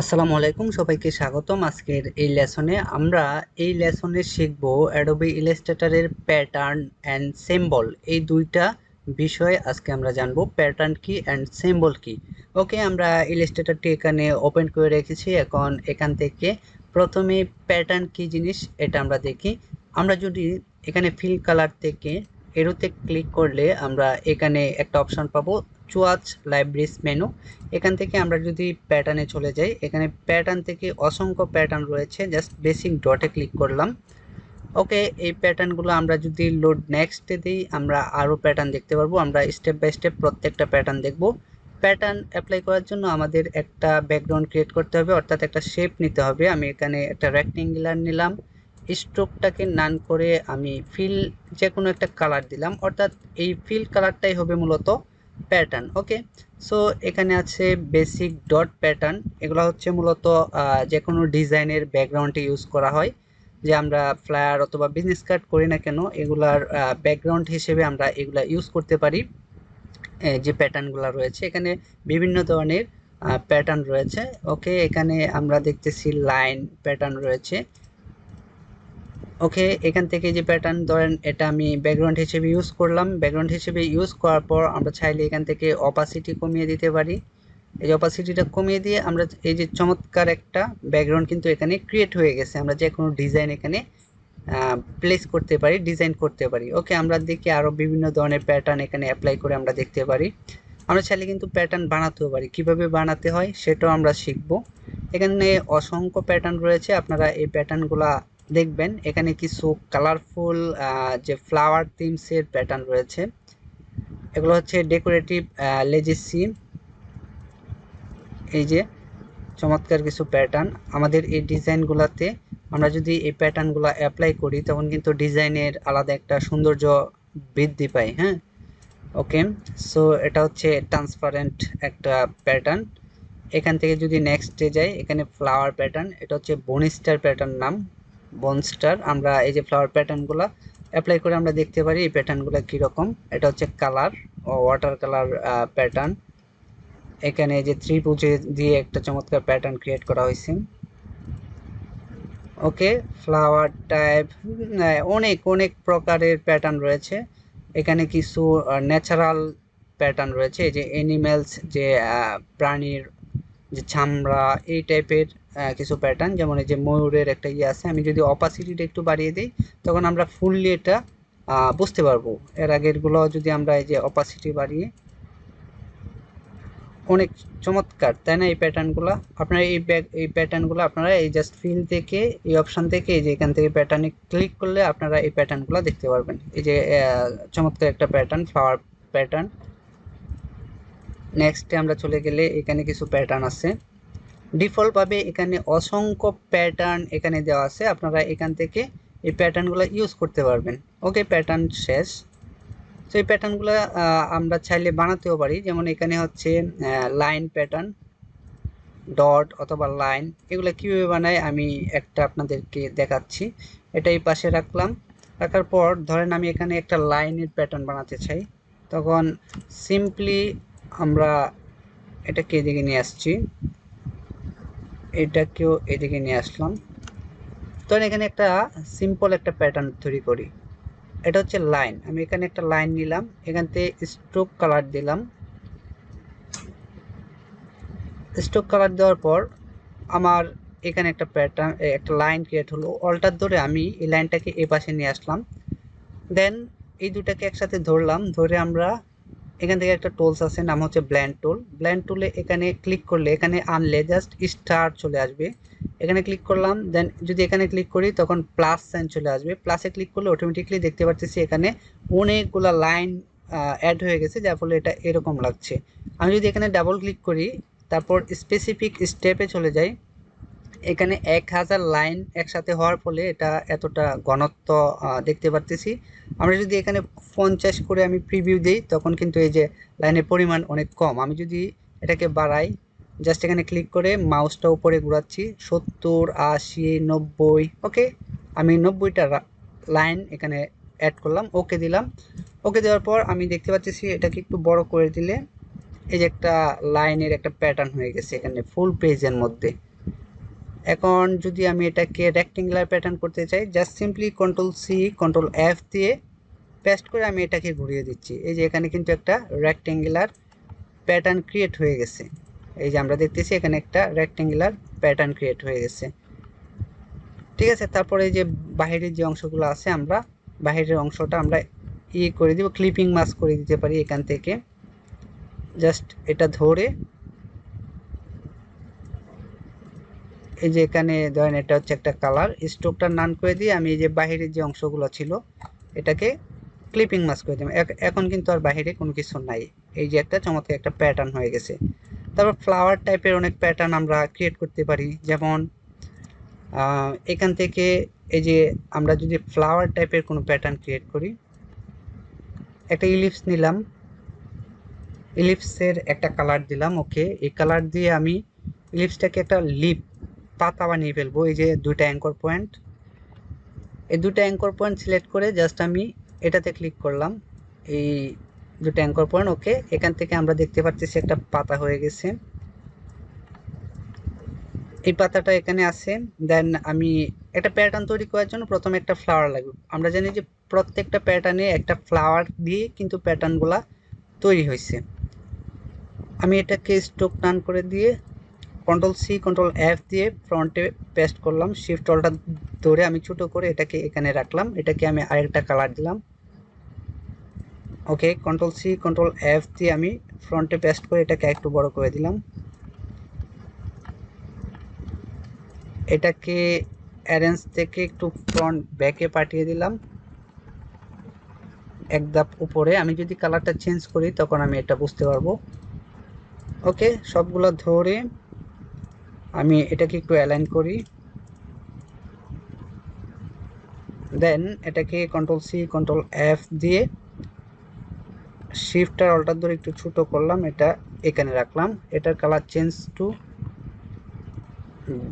আসসালামু আলাইকুম, সবাইকে স্বাগতম। আজকের এই লেসনে শিখব অ্যাডোবি ইলাস্ট্রেটরের প্যাটার্ন অ্যান্ড সিম্বল। এই দুইটা বিষয় আজকে আমরা জানবো, প্যাটার্ন কি অ্যান্ড সিম্বল কি। ওকে, আমরা ইলাস্ট্রেটরটি এখানে ওপেন করে রেখেছি। এখন এখান থেকে প্রথমে প্যাটার্ন কি জিনিস এটা আমরা দেখি। আমরা যদি এখানে ফিল কালার থেকে এরোতে ক্লিক করলে আমরা এখানে একটা অপশন পাবো, চুয়াচ লাইব্রেরিজ মেনু। এখান থেকে আমরা যদি প্যাটার্নে চলে যাই, এখানে প্যাটার্ন থেকে অসংখ্য প্যাটার্ন রয়েছে। জাস্ট বেসিক ডটে ক্লিক করলাম। ওকে, এই প্যাটার্নগুলো আমরা যদি লোড নেক্সটে দিই, আমরা আরও প্যাটার্ন দেখতে পারবো। আমরা স্টেপ বাই স্টেপ প্রত্যেকটা প্যাটার্ন দেখব। প্যাটার্ন অ্যাপ্লাই করার জন্য আমাদের একটা ব্যাকগ্রাউন্ড ক্রিয়েট করতে হবে, অর্থাৎ একটা শেপ নিতে হবে। আমি এখানে একটা রেক্টেঙ্গুলার নিলাম, স্ট্রোকটাকে নান করে আমি ফিল যে কোনো একটা কালার দিলাম, অর্থাৎ এই ফিল কালারটাই হবে মূলত প্যাটার্ন। ওকে, সো এখানে আছে বেসিক ডট প্যাটার্ন। এগুলো হচ্ছে মূলত যে কোনো ডিজাইনের ব্যাকগ্রাউন্ডে ইউজ করা হয়। যে আমরা ফ্লায়ার অথবা বিজনেস কার্ড করি না কেন, এগুলার ব্যাকগ্রাউন্ড হিসেবে আমরা এগুলা ইউজ করতে পারি। যে প্যাটার্নগুলো রয়েছে এখানে বিভিন্ন ধরনের প্যাটার্ন রয়েছে। ওকে, এখানে আমরা দেখতেছি লাইন প্যাটার্ন রয়েছে। ওকে, এখান থেকে যে প্যাটার্ন ধরেন এটা আমি ব্যাকগ্রাউন্ড হিসেবে ইউজ করলাম। ব্যাকগ্রাউন্ড হিসেবে ইউজ করার পর আমরা চাইলে এখান থেকে অপাসিটি কমিয়ে দিতে পারি। এই যে অপাসিটিটা কমিয়ে দিয়ে আমরা এই যে চমৎকার একটা ব্যাকগ্রাউন্ড কিন্তু এখানে ক্রিয়েট হয়ে গেছে। আমরা যে কোনো ডিজাইন এখানে প্লেস করতে পারি, ডিজাইন করতে পারি। ওকে, আমরা দেখি আরও বিভিন্ন ধরনের প্যাটার্ন এখানে অ্যাপ্লাই করে আমরা দেখতে পারি। আমরা চাইলে কিন্তু প্যাটার্ন বানাতেও পারি, কিভাবে বানাতে হয় সেটাও আমরা শিখব। এখানে অসংখ্য প্যাটার্ন রয়েছে, আপনারা এই প্যাটার্নগুলা দেখবেন। এখানে কিছু কালারফুল যে ফ্লাওয়ার থিমসের প্যাটার্ন রয়েছে, এগুলো হচ্ছে ডেকোরেটিভ লেজেসি। এই যে চমৎকার কিছু প্যাটার্ন আমাদের এই ডিজাইনগুলোতে, আমরা যদি এই প্যাটার্নগুলো অ্যাপ্লাই করি তখন কিন্তু ডিজাইনের আলাদা একটা সৌন্দর্য বৃদ্ধি পায়। হ্যাঁ, ওকে, সো এটা হচ্ছে ট্রান্সপারেন্ট একটা প্যাটার্ন। এখান থেকে যদি নেক্সটে যাই, এখানে ফ্লাওয়ার প্যাটার্ন, এটা হচ্ছে বনস্টার প্যাটার্ন নাম, বনস্টার। আমরা এই যে ফ্লাওয়ার প্যাটার্নগুলো অ্যাপ্লাই করে আমরা দেখতে পারি এই প্যাটার্নগুলো কীরকম। এটা হচ্ছে কালার ও ওয়াটার কালার প্যাটার্ন। এখানে যে ত্রিভুজে দিয়ে একটা চমৎকার প্যাটার্ন ক্রিয়েট করা হয়েছে। ওকে, ফ্লাওয়ার টাইপ অনেক অনেক প্রকারের প্যাটার্ন রয়েছে। এখানে কিছু ন্যাচারাল প্যাটার্ন রয়েছে, এই যে অ্যানিমেলস, যে প্রাণীর যে চামড়া, এই টাইপের কিছু প্যাটার্ন। যেমন এই যে ময়ূরের একটা ইয়ে আছে, আমি যদি অপাসিটিটা একটু বাড়িয়ে দিই তখন আমরা ফুললি এটা বুঝতে পারবো। এর আগেরগুলো যদি আমরা এই যে অপাসিটি বাড়িয়ে, অনেক চমৎকার তাই না এই প্যাটার্নগুলো। আপনারা এই প্যাটার্নগুলো আপনারা এই জাস্ট ফিল থেকে, এই অপশন থেকে, এই যে এখান থেকে প্যাটার্নে ক্লিক করলে আপনারা এই প্যাটার্নগুলো দেখতে পারবেন। এই যে চমৎকার একটা প্যাটার্ন, ফ্লাওয়ার প্যাটার্ন। নেক্সটে আমরা চলে গেলে এখানে কিছু প্যাটার্ন আছে। ডিফল্টভাবে এখানে অসংখ্য প্যাটার্ন এখানে দেওয়া আছে, আপনারা এখান থেকে এই প্যাটার্নগুলো ইউজ করতে পারবেন। ওকে, প্যাটার্ন শেষ। তো এই প্যাটার্নগুলো আমরা চাইলে বানাতেও পারি। যেমন এখানে হচ্ছে লাইন প্যাটার্ন, ডট অথবা লাইন, এগুলো কীভাবে বানায় আমি একটা আপনাদেরকে দেখাচ্ছি। এটাই পাশে রাখলাম। রাখার পর ধরেন আমি এখানে একটা লাইনের প্যাটার্ন বানাতে চাই, তখন সিম্পলি আমরা এটাকে এদিকে নিয়ে আসছি, এটাকেও এদিকে নিয়ে আসলাম। তখন এখানে একটা সিম্পল একটা প্যাটার্ন তৈরি করি। এটা হচ্ছে লাইন। আমি এখানে একটা লাইন নিলাম, এখান থেকে স্ট্রোক কালার দিলাম। স্ট্রোক কালার দেওয়ার পর আমার এখানে একটা প্যাটার্ন, একটা লাইন ক্রিয়েট হলো। অল্টার ধরে আমি এই লাইনটাকে এ পাশে নিয়ে আসলাম। দেন এই দুটাকে একসাথে ধরলাম, ধরে আমরা এখান থেকে একটা টুলস আছে, নাম হচ্ছে ব্লেন্ড টুল। ব্লেন্ড টুলে এখানে ক্লিক করলে, এখানে আনলে জাস্ট স্টার চলে আসবে। এখানে ক্লিক করলাম, দেন যদি এখানে ক্লিক করি তখন প্লাস সাইন চলে আসবে। প্লাসে ক্লিক করলে অটোমেটিকলি দেখতে পাচ্ছি এখানে অনেকগুলা লাইন অ্যাড হয়ে গেছে, যার ফলে এটা এরকম লাগছে। আমি যদি এখানে ডাবল ক্লিক করি, তারপর স্পেসিফিক স্টেপে চলে যাই, এখানে 1000 লাইন একসাথে হওয়ার ফলে এটা এতটা ঘনত্ব দেখতে পারতেছি। আমরা যদি এখানে 50 করে আমি প্রিভিউ দিই তখন কিন্তু এই যে লাইনের পরিমাণ অনেক কম। আমি যদি এটাকে বাড়াই, জাস্ট এখানে ক্লিক করে মাউসটা উপরে ঘোরাচ্ছি, 70, 80, 90। ওকে, আমি 90টা লাইন এখানে অ্যাড করলাম, ওকে দিলাম। ওকে দেওয়ার পর আমি দেখতে পাচ্ছি এটাকে একটু বড় করে দিলে এই যে একটা লাইনের একটা প্যাটার্ন হয়ে গেছে এখানে ফুল পেজের মধ্যে। এখন যদি আমি এটাকে রেক্টেঙ্গুলার প্যাটার্ন করতে চাই, just simply control C control F দিয়ে পেস্ট করে আমি এটাকে ঘুরিয়ে দিচ্ছি। এই যে এখানে কিন্তু একটা রেক্টেঙ্গুলার প্যাটার্ন ক্রিয়েট হয়ে গেছে। এই যে আমরা দেখতেছি এখানে একটা রেক্টেঙ্গুলার প্যাটার্ন ক্রিয়েট হয়ে গেছে। ঠিক আছে, তারপরে এই যে বাহিরের যে অংশগুলো আছে আমরা বাহিরের অংশটা আমরা করে দিব, ক্লিপিং মাস্ক করে দিতে পারি এখান থেকে। জাস্ট এটা ধরে এই যে এখানে ধরেন এটা হচ্ছে একটা কালার, স্ট্রোকটা নান করে দিয়ে আমি এই যে বাহিরের যে অংশগুলো ছিল এটাকে ক্লিপিং মাস্ক করে দিলাম। এখন কিন্তু আর বাহিরে কোনো কিছু নাই। এই যে একটা চমৎকার একটা প্যাটার্ন হয়ে গেছে। তারপর ফ্লাওয়ার টাইপের অনেক প্যাটার্ন আমরা ক্রিয়েট করতে পারি। যেমন এখান থেকে এই যে আমরা যদি ফ্লাওয়ার টাইপের কোনো প্যাটার্ন ক্রিয়েট করি, একটা ইলিপস নিলাম, ইলিপসের একটা কালার দিলাম। ওকে, এই কালার দিয়ে আমি ইলিপসটাকে একটা লিপ পাতা বানিয়ে ফেলবো। এই যে দুইটা অ্যাঙ্কর পয়েন্ট, এই দুটো অ্যাঙ্কর পয়েন্ট সিলেক্ট করে জাস্ট আমি এটাতে ক্লিক করলাম, এই দুটো অ্যাঙ্কর পয়েন্ট। ওকে, এখান থেকে আমরা দেখতে পাচ্ছি একটা পাতা হয়ে গেছে। এই পাতাটা এখানে আছে। দেন আমি একটা প্যাটার্ন তৈরি করার জন্য প্রথমে একটা ফ্লাওয়ার লাগবে। আমরা জানি যে প্রত্যেকটা প্যাটার্নে একটা ফ্লাওয়ার দিয়ে কিন্তু প্যাটার্নগুলা তৈরি হয়েছে। আমি এটাকে স্ট্রোক টান করে দিয়ে কন্ট্রোল সি কন্ট্রোল এফ দিয়ে ফ্রন্টে পেস্ট করলাম, শিফট অলটা ধরে আমি ছোট করে এটাকে এখানে রাখলাম। এটাকে আমি আরেকটা কালার দিলাম। ওকে, কন্ট্রোল সি কন্ট্রোল এফ দিয়ে আমি ফ্রন্টে পেস্ট করে এটাকে একটু বড় করে দিলাম। এটাকে অ্যারেঞ্জ থেকে একটু ফ্রন্ট ব্যাকে পাঠিয়ে দিলাম, এক ধাপ উপরে। আমি যদি কালারটা চেঞ্জ করি তখন আমি এটা বুঝতে পারবো। ওকে, সবগুলো ধরে আমি এটাকে একটু অ্যালাইন করি। দেন এটাকে কন্ট্রোল সি কন্ট্রোল এফ দিয়ে শিফট আর অল্টার ধরে একটু ছোট করলাম, এটা এখানে রাখলাম। এটার কালার চেঞ্জ টু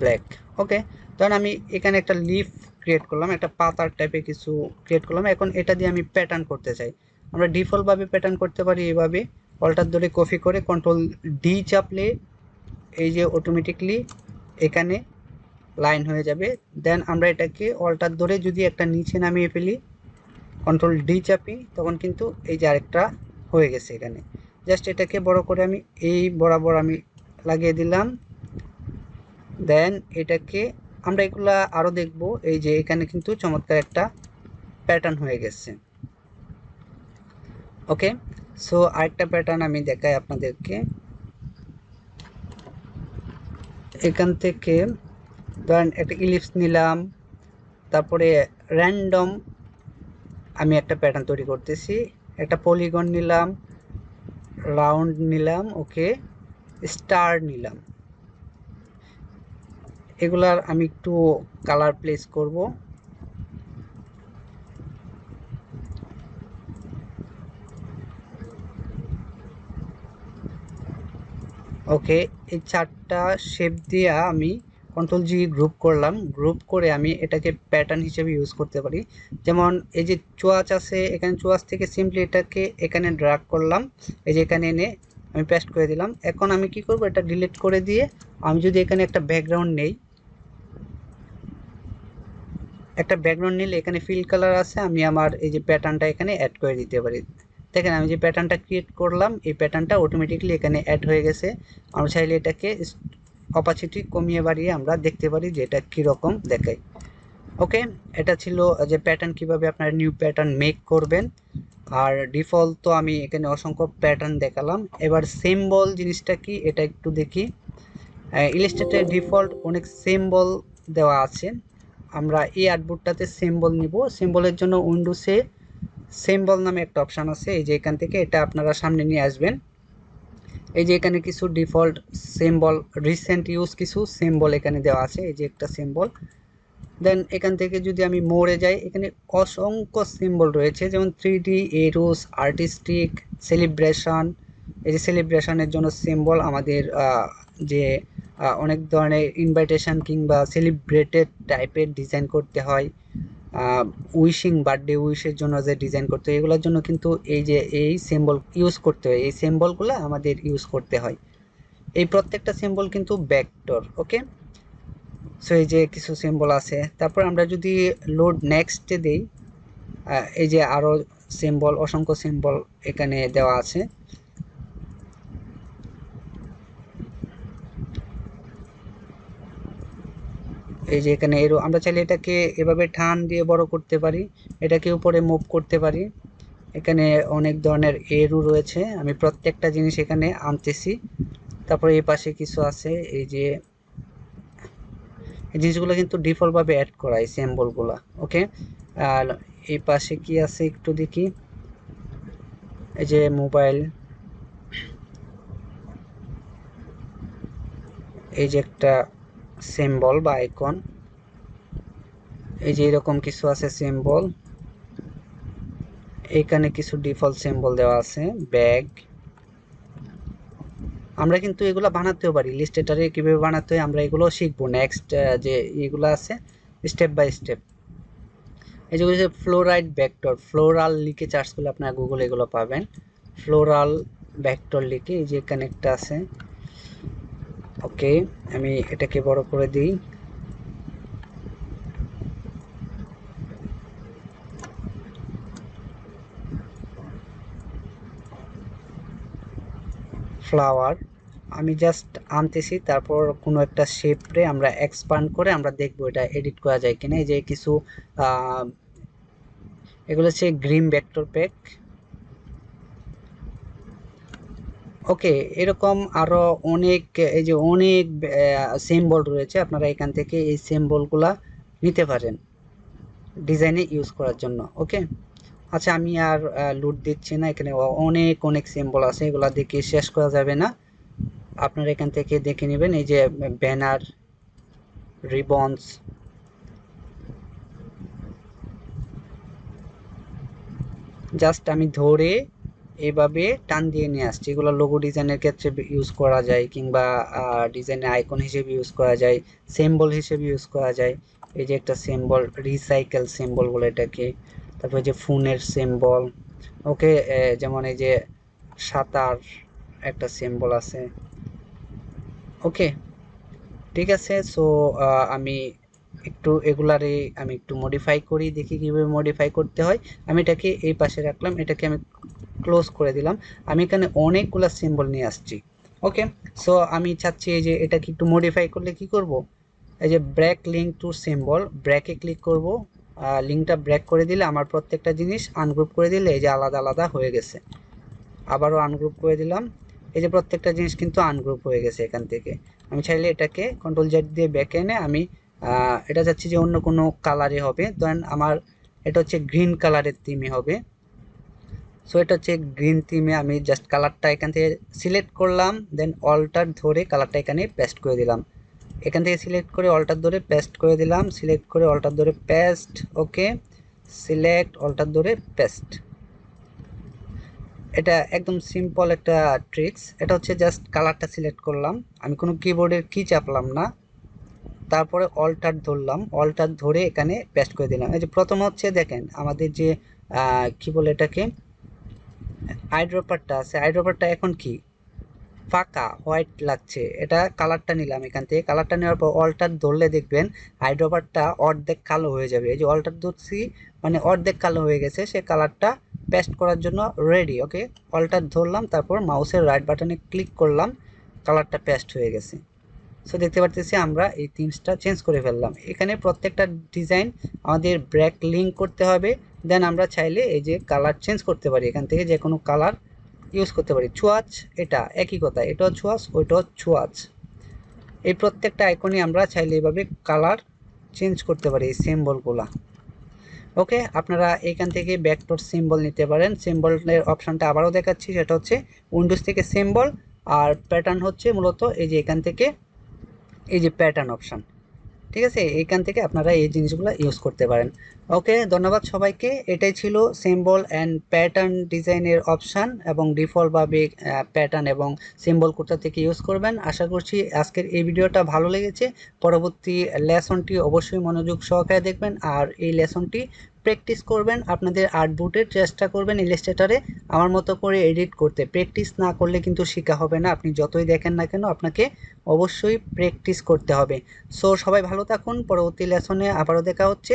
ব্ল্যাক। ওকে, তখন আমি এখানে একটা লিফ ক্রিয়েট করলাম, একটা পাতার টাইপের কিছু ক্রিয়েট করলাম। এখন এটা দিয়ে আমি প্যাটার্ন করতে চাই। আমরা ডিফল্টভাবে প্যাটার্ন করতে পারি এইভাবে, অল্টার ধরে কপি করে কন্ট্রোল ডি চাপলে এই যে অটোমেটিকলি এখানে লাইন হয়ে যাবে। দেন আমরা এটাকে অল্টার ধরে যদি একটা নিচে নামিয়ে ফেলি, কন্ট্রোল ডি চাপি, তখন কিন্তু এই যে আরেকটা হয়ে গেছে এখানে। জাস্ট এটাকে বড় করে আমি এই বরাবর আমি লাগিয়ে দিলাম। দেন এটাকে আমরা এগুলা আরও দেখব। এই যে এখানে কিন্তু চমৎকার একটা প্যাটার্ন হয়ে গেছে। ওকে, সো আরেকটা প্যাটার্ন আমি দেখাই আপনাদেরকে। এখান থেকে ধরেন একটা ইলিপস নিলাম, তারপরে র্যান্ডম আমি একটা প্যাটার্ন তৈরি করতেছি। একটা পলিগন নিলাম, রাউন্ড নিলাম, ওকে, স্টার নিলাম। এগুলার আমি একটু কালার প্লেস করব। ওকে, এই চারটা শেপ দিয়ে আমি কন্ট্রোল জি গ্রুপ করলাম। গ্রুপ করে আমি এটাকে প্যাটার্ন হিসেবে ইউজ করতে পারি। যেমন এই যে চোয়াচ আছে, এখানে চোয়াচ থেকে সিম্পলি এটাকে এখানে ড্র্যাগ করলাম, এই যে এখানে এনে আমি পেস্ট করে দিলাম। এখন আমি কি করব, এটা ডিলিট করে দিয়ে আমি যদি এখানে একটা ব্যাকগ্রাউন্ড নেই, একটা ব্যাকগ্রাউন্ড নিলে এখানে ফিল কালার আছে, আমি আমার এই যে প্যাটার্নটা এখানে অ্যাড করে দিতে পারি। দেখেন আমি যে প্যাটার্নটা ক্রিয়েট করলাম এই প্যাটার্নটা অটোমেটিকলি এখানে অ্যাড হয়ে গেছে। আমরা চাইলে এটাকে অপাসিটি কমিয়ে বাড়িয়ে আমরা দেখতে পারি যে এটা কীরকম দেখায়। ওকে, এটা ছিল যে প্যাটার্ন কিভাবে আপনারা নিউ প্যাটার্ন মেক করবেন। আর ডিফল্ট তো আমি এখানে অসংখ্য প্যাটার্ন দেখালাম। এবার সিম্বল জিনিসটা কি এটা একটু দেখি। ইলাস্ট্রেটরে ডিফল্ট অনেক সিম্বল দেওয়া আছে। আমরা এই আর্টবোর্ডটাতে সিম্বল নিব। সিম্বলের জন্য উইন্ডোজে সিম্বল নামে একটা অপশান আছে, এই যে এখান থেকে এটা আপনারা সামনে নিয়ে আসবেন। এই যে এখানে কিছু ডিফল্ট সিম্বল, রিসেন্ট ইউজ কিছু সিম্বল এখানে দেওয়া আছে, এই যে একটা সিম্বল। দেন এখান থেকে যদি আমি মোড়ে যাই, এখানে অসংখ্য সিম্বল রয়েছে, যেমন 3D, এরোস, আর্টিস্টিক, সেলিব্রেশন। এই যে সেলিব্রেশনের জন্য সিম্বল আমাদের যে অনেক ধরনের ইনভাইটেশন কিংবা সেলিব্রেটেড টাইপের ডিজাইন করতে হয়, উইশিং বার্থডে উইশের জন্য যে ডিজাইন করতে হয় এগুলোর জন্য কিন্তু এই যে এই সিম্বল ইউজ করতে হয়, এই সিম্বলগুলো আমাদের ইউজ করতে হয়। এই প্রত্যেকটা সিম্বল কিন্তু ভেক্টর। ওকে, সো এই যে কিছু সিম্বল আছে। তারপর আমরা যদি লোড নেক্সটে দেই, এই যে আরো সিম্বল, অসংখ্য সিম্বল এখানে দেওয়া আছে। এই যে এখানে এরো, আমরা চাইলে এটাকে এভাবে টান দিয়ে বড় করতে পারি, এটাকে উপরে মুভ করতে পারি। এখানে অনেক ধরনের এরো রয়েছে, আমি প্রত্যেকটা জিনিস এখানে আনতেছি। তারপরে এই পাশে কিছু আছে, এই যে এই জিনিসগুলো কিন্তু ডিফল্ট ভাবে অ্যাড করা এই সিম্বলগুলো। ওকে, আর এই পাশে কি আছে একটু দেখি। এই যে মোবাইল, এই যে একটা সিম্বল বা আইকন, এই যে এরকম কিছু আছে সিম্বল। এখানে কিছু ডিফল্ট সিম্বল দেওয়া আছে, ব্যাগ। আমরা কিন্তু এগুলো বানাতেও পারি, ইলাস্ট্রেটরে কিভাবে বানাতে হয় আমরা এগুলো শিখবো নেক্সট, যে এগুলো আছে স্টেপ বাই স্টেপ। এই যে ফ্লোরাইড ভেক্টর, ফ্লোরাল লিখে সার্চ করলে আপনারা গুগলে এগুলো পাবেন। ফ্লোরাল ভেক্টর লিখে এই যে এখানে একটা আছে। ওকে, আমি এটাকে বড় করে দিই। ফ্লাওয়ার আমি জাস্ট আনতেছি, তারপর কোনো একটা শেপে আমরা এক্সপান্ড করে আমরা দেখবো এটা এডিট করা যায় কিনা। এই যে কিছু এগুলো হচ্ছে গ্রিন ভেক্টর প্যাক। ওকে, এরকম আরো অনেক, এই যে অনেক সিম্বল রয়েছে, আপনারা এখান থেকে এই সিম্বলগুলা নিতে পারেন ডিজাইনে ইউজ করার জন্য। ওকে, আচ্ছা আমি আর লুট দিচ্ছি না, এখানে অনেক অনেক সিম্বল আছে, এগুলা দেখে শেষ করা যাবে না, আপনারা এখান থেকে দেখে নেবেন। এই যে ব্যানার, রিবনস, জাস্ট আমি ধরে এইভাবে টান দিয়ে নিয়ে আসছি। এগুলো লোগো ডিজাইনের ক্ষেত্রে ইউজ করা যায়, কিংবা ডিজাইনের আইকন হিসেবে ইউজ করা যায়, সিম্বল হিসেবে ইউজ করা যায়। এই যে একটা সিম্বল, রিসাইকেল সিম্বল বলে এটাকে। তারপরে যে ফোনের সিম্বল। ওকে, যেমন এই যে সাঁতার একটা সিম্বল আছে। ওকে, ঠিক আছে। সো আমি একটু এগুলারে আমি একটু মডিফাই করি, দেখি কিভাবে মডিফাই করতে হয়। আমি এটাকে এই পাশে রাখলাম, এটাকে আমি ক্লোজ করে দিলাম। আমি এখানে অনেকগুলা সিম্বল নিয়ে আসছি। ওকে, সো আমি চাচ্ছি এই যে এটাকে একটু মডিফাই করলে কি করব, এই যে ব্রেক লিঙ্ক টু সিম্বল, ব্রেকে ক্লিক করব। লিঙ্কটা ব্রেক করে দিলে আমার প্রত্যেকটা জিনিস আনগ্রুপ করে দিলে এই যে আলাদা আলাদা হয়ে গেছে। আবারও আনগ্রুপ করে দিলাম, এই যে প্রত্যেকটা জিনিস কিন্তু আনগ্রুপ হয়ে গেছে এখান থেকে। আমি চাইলে এটাকে কন্ট্রোল জেড দিয়ে ব্যাক এনে আমি এটা চাচ্ছি যে অন্য কোনো কালারে হবে, ধরেন আমার এটা হচ্ছে গ্রিন কালারের থিমে হবে। সো এটা হচ্ছে গ্রিন থিমে, আমি জাস্ট কালারটা এখান থেকে সিলেক্ট করলাম, দেন অল্টার ধরে কালারটা এখানে পেস্ট করে দিলাম। এখান থেকে সিলেক্ট করে অল্টার ধরে পেস্ট করে দিলাম, সিলেক্ট করে অল্টার ধরে পেস্ট। ওকে, সিলেক্ট অল্টার ধরে পেস্ট। এটা একদম সিম্পল একটা ট্রিক্স। এটা হচ্ছে জাস্ট কালারটা সিলেক্ট করলাম, আমি কোনো কিবোর্ডের কি চাপলাম না, তারপরে অল্টার ধরলাম, অল্টার ধরে এখানে পেস্ট করে দিলাম। এই যে প্রথম হচ্ছে দেখেন আমাদের যে কি বলে এটাকে, আইড্রপারটা আছে, আইড্রপারটা এখন কি ফাঁকা হোয়াইট লাগছে, এটা কালারটা নিলাম এখান থেকে। কালারটা নেওয়ার পর অল্টার ধরলে দেখবেন আইড্রপারটা অর্ধেক কালো হয়ে যাবে। এই যে অল্টার ধরছি মানে অর্ধেক কালো হয়ে গেছে, সে কালারটা পেস্ট করার জন্য রেডি। ওকে, অল্টার ধরলাম, তারপর মাউসের রাইট বাটনে ক্লিক করলাম, কালারটা পেস্ট হয়ে গেছে। সো দেখতে পারতেছি আমরা এই থিমসটা চেঞ্জ করে ফেললাম। এখানে প্রত্যেকটা ডিজাইন আমাদের ব্রেক লিঙ্ক করতে হবে, দেন আমরা চাইলে এই যে কালার চেঞ্জ করতে পারি, এখান থেকে যে কোনো কালার ইউজ করতে পারি। ছোঁয়াচ এটা একই কথা, এটাও ছোঁয়াচ ওইটাও ছোঁয়াচ। এই প্রত্যেকটা আইকনই আমরা চাইলে এইভাবে কালার চেঞ্জ করতে পারি এই সিম্বলগুলা। ওকে, আপনারা এখান থেকে ভেক্টর সিম্বল নিতে পারেন। সিম্বলের অপশানটা আবারও দেখাচ্ছি, সেটা হচ্ছে উইন্ডোজ থেকে সিম্বল, আর প্যাটার্ন হচ্ছে মূলত এই যে এখান থেকে এই যে প্যাটার্ন অপশান। ঠিক আছে, এইখান থেকে আপনারা এই জিনিসগুলো ইউজ করতে পারেন। ওকে, ধন্যবাদ সবাইকে। এটাই ছিল সিম্বল অ্যান্ড প্যাটার্ন ডিজাইনের অপশান এবং ডিফল্টভাবে প্যাটার্ন এবং সিম্বল কোথা থেকে ইউজ করবেন। আশা করছি আজকের এই ভিডিওটা ভালো লেগেছে। পরবর্তী লেসনটি অবশ্যই মনোযোগ সহকারে দেখবেন আর এই লেসনটি প্র্যাকটিস করবেন। আপনাদের আর্টবোর্ডে চেষ্টা করবেন ইলাস্ট্রেটরে আমার মতো করে এডিট করতে। প্র্যাকটিস না করলে কিন্তু শেখা হবে না, আপনি যতই দেখেন না কেন আপনাকে অবশ্যই প্র্যাকটিস করতে হবে। সো সবাই ভালো থাকুন, পরবর্তী লেসনে আবারও দেখা হচ্ছে।